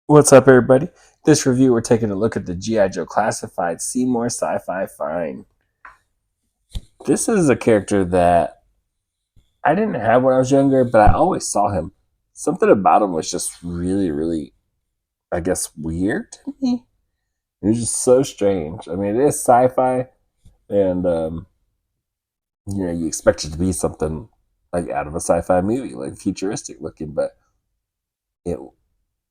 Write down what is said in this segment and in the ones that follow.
What's up, everybody? This review, we're taking a look at the G.I. Joe Classified Sci Fi Fine. This is a character that I didn't have when I was younger, but I always saw him. Something about him was just really, really, I guess, weird to me. It was just so strange. I mean, it is sci fi, and, you expect it to be something like out of a sci fi movie, like futuristic looking, but it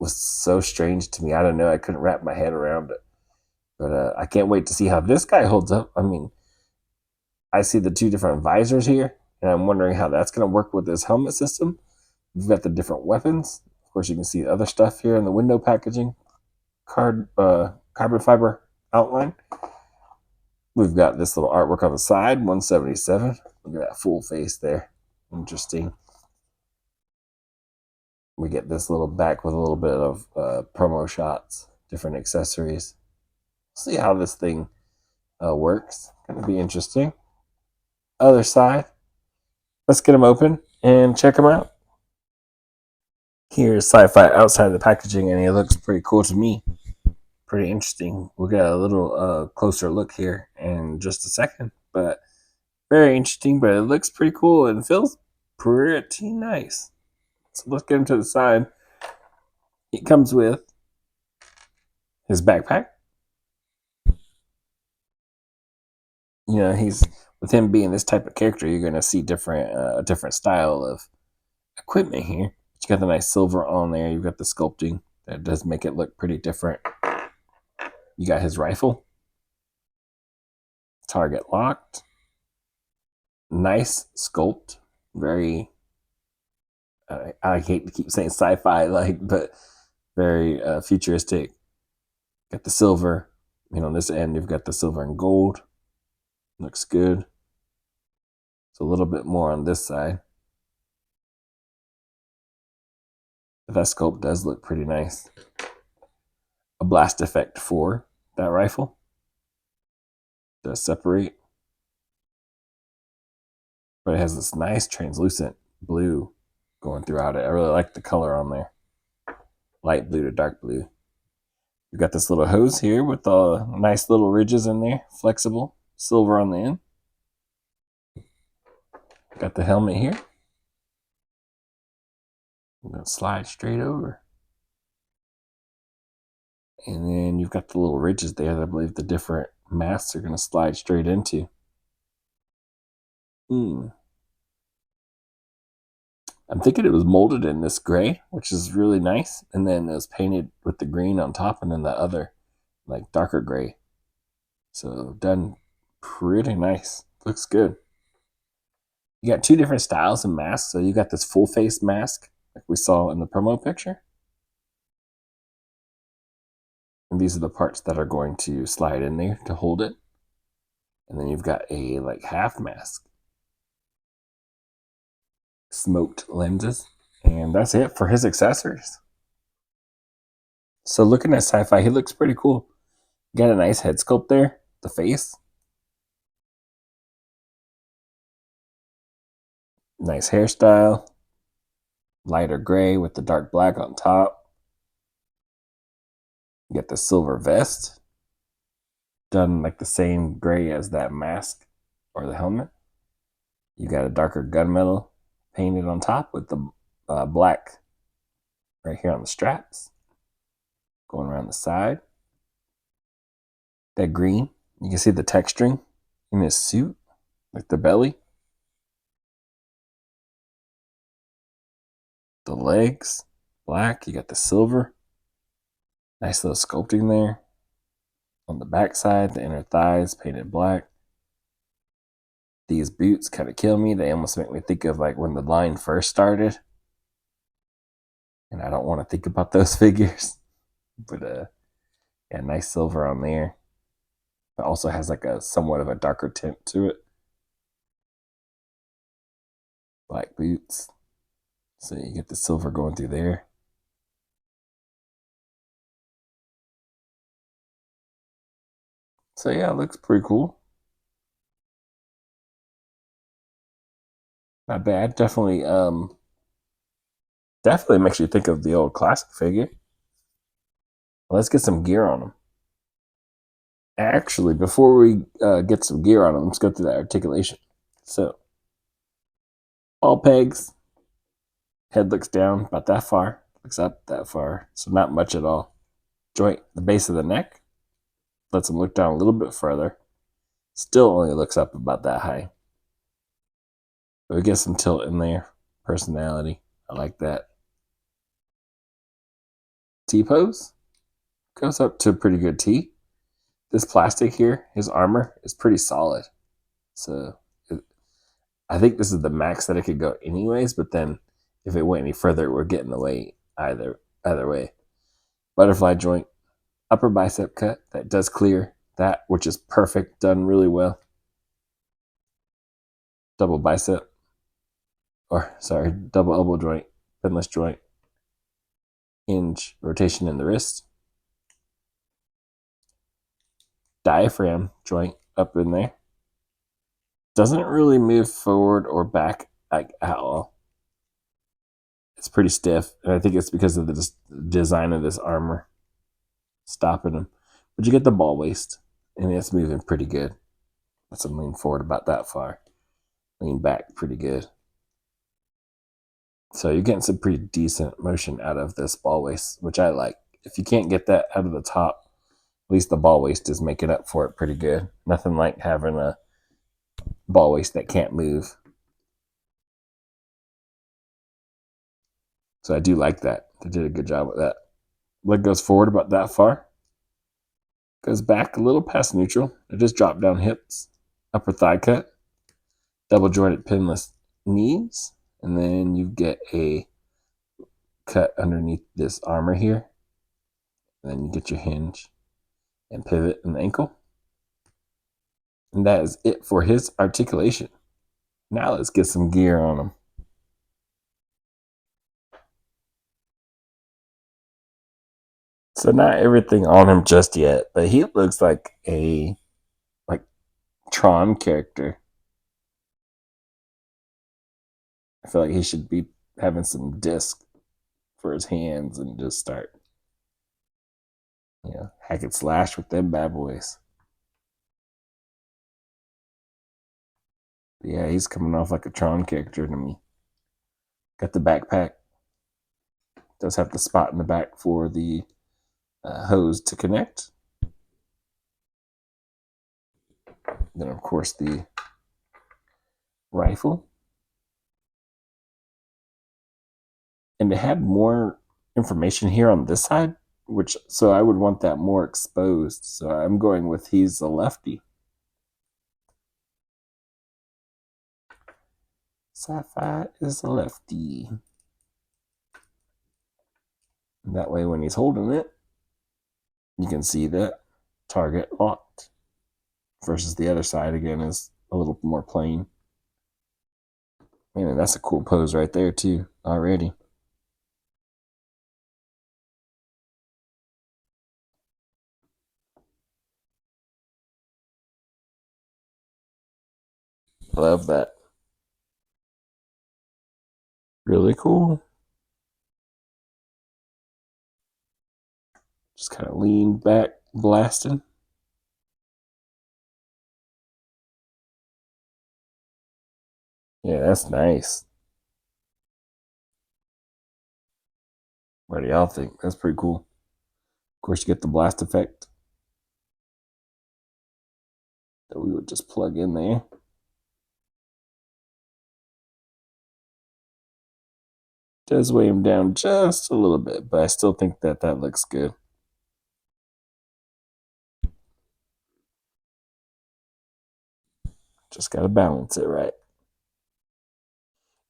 was so strange to me. I don't know. I couldn't wrap my head around it. But I can't wait to see how this guy holds up. I mean, I see the two different visors here, and I'm wondering how that's going to work with this helmet system. We've got the different weapons. Of course, you can see other stuff here in the window packaging, carbon fiber outline. We've got this little artwork on the side, 177. Look at that full face there. Interesting. We get this little back with a little bit of promo shots, different accessories. See how this thing works. Going to be interesting. Other side. Let's get them open and check them out. Here's sci-fi outside of the packaging, and it looks pretty cool to me. Pretty interesting. We'll get a little closer look here in just a second, but very interesting. But it looks pretty cool and feels pretty nice. So let's get him to the side. It comes with his backpack. He's with him being this type of character, you're gonna see different style of equipment here. You got the nice silver on there. You've got the sculpting that does make it look pretty different. You got his rifle, target locked, nice sculpt, very. I hate to keep saying sci-fi like, but very futuristic. Got the silver. On this end, you've got the silver and gold. Looks good. It's a little bit more on this side. But that sculpt does look pretty nice. A blast effect for that rifle. Does separate. But it has this nice translucent blue going throughout it. I really like the color on there. Light blue to dark blue. You've got this little hose here with the nice little ridges in there, flexible, silver on the end. Got the helmet here. I'm going to slide straight over. And then you've got the little ridges there that I believe the different masks are going to slide straight into. I'm thinking it was molded in this gray, which is really nice. And then it was painted with the green on top and then the other, like darker gray. So done pretty nice. Looks good. You got two different styles of masks. So you got this full face mask, like we saw in the promo picture. And these are the parts that are going to slide in there to hold it. And then you've got a like half mask. Smoked lenses. And that's it for his accessories. So looking at sci-fi, he looks pretty cool. Got a nice head sculpt there. The face. Nice hairstyle. Lighter gray with the dark black on top. You get the silver vest. Done like the same gray as that mask or the helmet. You got a darker gunmetal painted on top with the black right here on the straps. Going around the side. That green, you can see the texturing in his suit, like the belly. The legs, black. You got the silver. Nice little sculpting there. On the back side, the inner thighs painted black. These boots kind of kill me. They almost make me think of like when the line first started. And I don't want to think about those figures. But yeah, nice silver on there. It also has like a somewhat of a darker tint to it. Black boots. So you get the silver going through there. So yeah, it looks pretty cool. Not bad. Definitely makes you think of the old classic figure. Let's get some gear on him. Actually, before we get some gear on him, let's go through that articulation. So, all pegs, head looks down about that far, looks up that far, so not much at all. Joint, the base of the neck, lets him look down a little bit further. Still only looks up about that high. But we get some tilt in there. Personality, I like that. T-pose goes up to a pretty good T. This plastic here, his armor, is pretty solid. So I think this is the max that it could go anyways, but then if it went any further, we're getting away either way. Butterfly joint, upper bicep cut, that does clear that, which is perfect, done really well. Double bicep, double elbow joint, pinless joint, hinge, rotation in the wrist. Diaphragm joint up in there. Doesn't really move forward or back like at all. It's pretty stiff, and I think it's because of the design of this armor stopping him. But you get the ball waist, and it's moving pretty good. Let's him lean forward about that far. Lean back pretty good. So you're getting some pretty decent motion out of this ball waist, which I like. If you can't get that out of the top, at least the ball waist is making up for it pretty good. Nothing like having a ball waist that can't move. So I do like that. They did a good job with that. Leg goes forward about that far. Goes back a little past neutral. It just drop down hips. Upper thigh cut. Double jointed pinless knees. And then you get a cut underneath this armor here. And then you get your hinge and pivot in the ankle. And that is it for his articulation. Now let's get some gear on him. So not everything on him just yet, but he looks like a Tron character. I feel like he should be having some disc for his hands and just start, hack and slash with them bad boys. But yeah, he's coming off like a Tron character to me. Got the backpack. Does have the spot in the back for the hose to connect. Then, of course, the rifle. And it had more information here on this side, so I would want that more exposed. So I'm going with he's a lefty. Sci-fi is a lefty. And that way, when he's holding it, you can see that target locked. Versus the other side, again, is a little more plain. Man, that's a cool pose right there, too, already. Love that. Really cool. Just kind of lean back, blasting. Yeah, that's nice. What do y'all think? That's pretty cool. Of course, you get the blast effect that we would just plug in there. Does weigh him down just a little bit, but I still think that looks good. Just got to balance it right.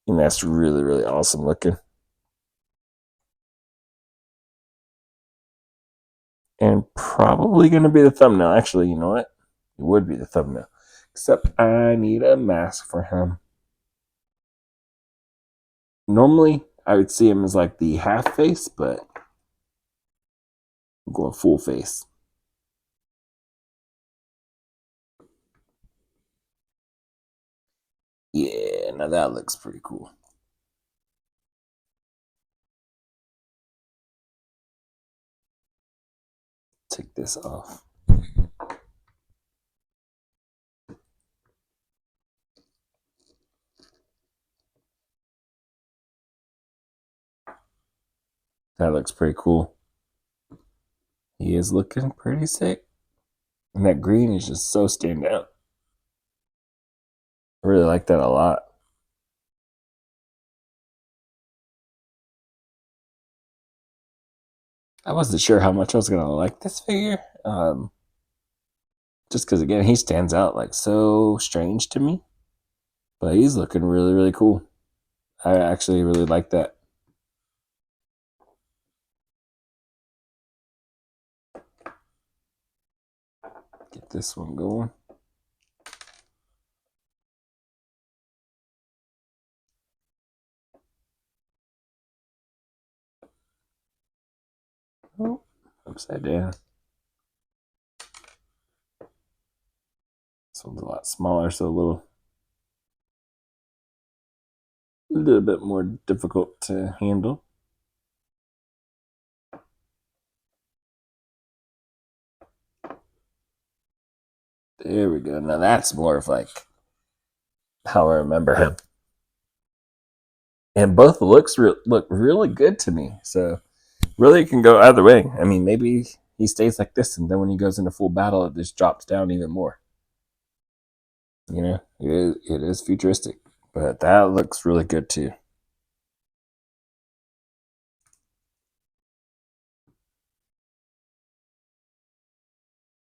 And that's really, really awesome looking. And probably going to be the thumbnail. Actually, you know what? It would be the thumbnail. Except I need a mask for him. Normally, I would see him as like the half face, but I'm going full face. Yeah, now that looks pretty cool. take this off. That looks pretty cool. He is looking pretty sick. And that green is just so stand out. I really like that a lot. I wasn't sure how much I was gonna like this figure. Just because again he stands out like so strange to me. But he's looking really, really cool. I actually really like that. Get this one going. Oh, upside down. This one's a lot smaller, so a little bit more difficult to handle. There we go. Now that's more of like how I remember him. And both looks look really good to me. So really, it can go either way. I mean, maybe he stays like this, and then when he goes into full battle, it just drops down even more. You know, it is futuristic, but that looks really good too.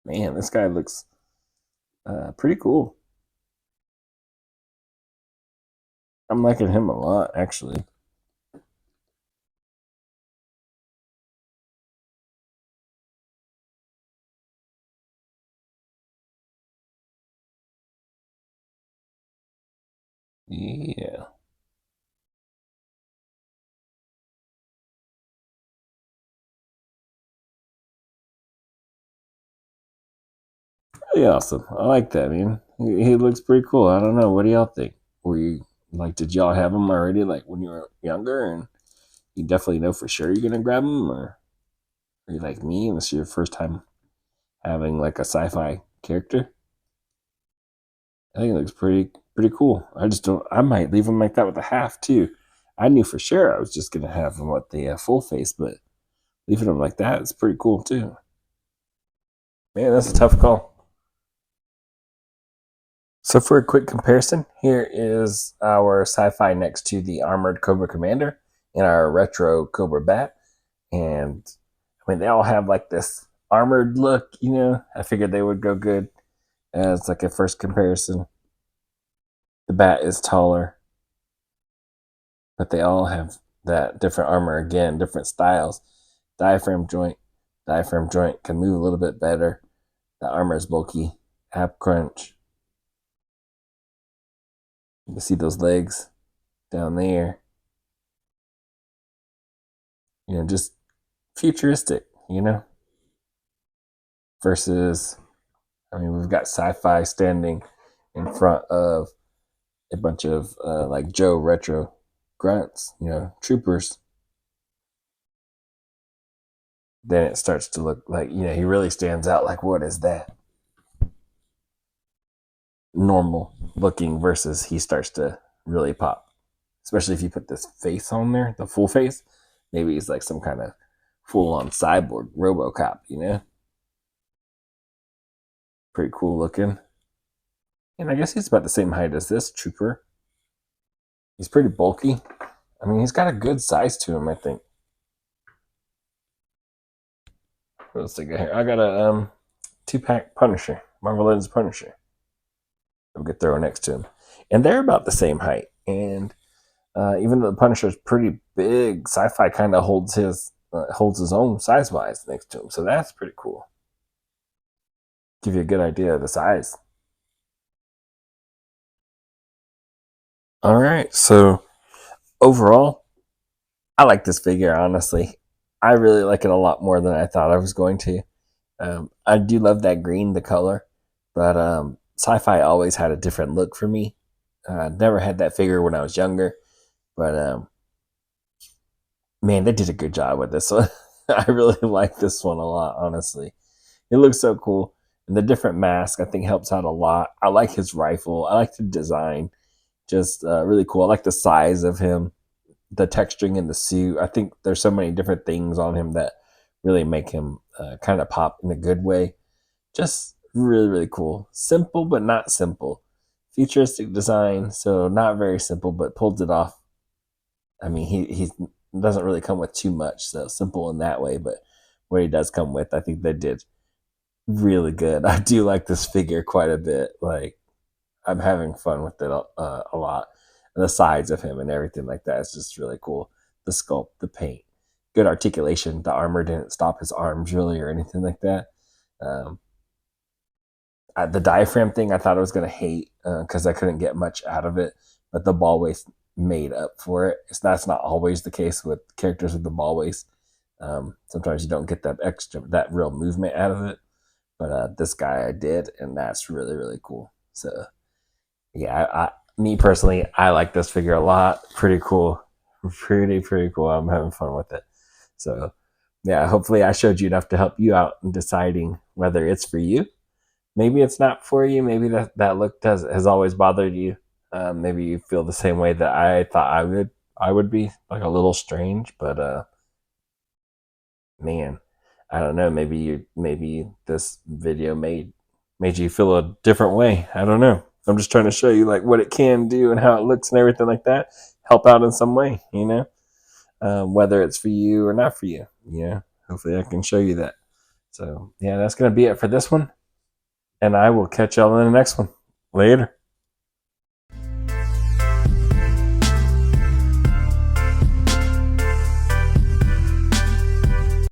Man, this guy looks pretty cool. I'm liking him a lot, actually. Yeah. Pretty awesome. I like that, man. He looks pretty cool. I don't know. What do y'all think? Were you like, did y'all have him already, like when you were younger, and you definitely know for sure you're gonna grab him, or are you like me and this is your first time having like a sci-fi character? I think it looks pretty cool. I just don't. I might leave him like that with a half too. I knew for sure I was just gonna have him with the full face, but leaving him like that is pretty cool too. Man, that's a tough call. So for a quick comparison, here is our sci-fi next to the armored Cobra Commander and our retro Cobra Bat. And I mean, they all have like this armored look, you know. I figured they would go good as like a first comparison. The Bat is taller, but they all have that different armor again, different styles. Diaphragm joint, diaphragm joint can move a little bit better. The armor is bulky. Ab crunch. You can see those legs down there. You know, just futuristic, you know, versus, I mean, we've got sci-fi standing in front of a bunch of like Joe retro grunts, you know, troopers. Then it starts to look like, you know, he really stands out. Like, what is that? Normal looking versus he starts to really pop, especially if you put this face on there, the full face. Maybe he's like some kind of full on cyborg RoboCop, you know? Pretty cool looking. And I guess he's about the same height as this trooper. He's pretty bulky. I mean, he's got a good size to him, I think. What else I got here? I got a 2-pack Punisher, Marvel Legends Punisher. We could throw next to him, and they're about the same height. And even though the Punisher's pretty big, Sci-Fi kind of holds his own size wise next to him, so that's pretty cool. Give you a good idea of the size. All right, so overall, I like this figure. Honestly, I really like it a lot more than I thought I was going to. I do love that green, the color, but Sci-Fi always had a different look for me. Never had that figure when I was younger, but man, they did a good job with this one. I really like this one a lot, honestly. It looks so cool. And the different mask, I think, helps out a lot. I like his rifle. I like the design. Just really cool. I like the size of him, the texturing in the suit. I think there's so many different things on him that really make him kind of pop in a good way. Just really, really cool. Simple, but not simple. Futuristic design, so not very simple, but pulled it off. I mean, he doesn't really come with too much, so simple in that way. But what he does come with, I think they did really good. I do like this figure quite a bit. Like, I'm having fun with it a lot. And the sides of him and everything like that is just really cool. The sculpt, the paint, good articulation. The armor didn't stop his arms really or anything like that. Um, the diaphragm thing, I thought I was going to hate because I couldn't get much out of it, but the ball waist made up for it. That's not always the case with characters with the ball waist. Sometimes you don't get that real movement out of it, but this guy I did, and that's really, really cool. So yeah, me personally, I like this figure a lot. Pretty cool, pretty cool. I'm having fun with it. So yeah, hopefully I showed you enough to help you out in deciding whether it's for you. Maybe it's not for you. Maybe that look has always bothered you. Maybe you feel the same way that I thought I would be, like a little strange. But man, I don't know. Maybe this video made you feel a different way. I don't know. I'm just trying to show you like what it can do and how it looks and everything like that. Help out in some way, whether it's for you or not for you. Hopefully I can show you that. So yeah, that's gonna be it for this one, and I will catch y'all in the next one. Later.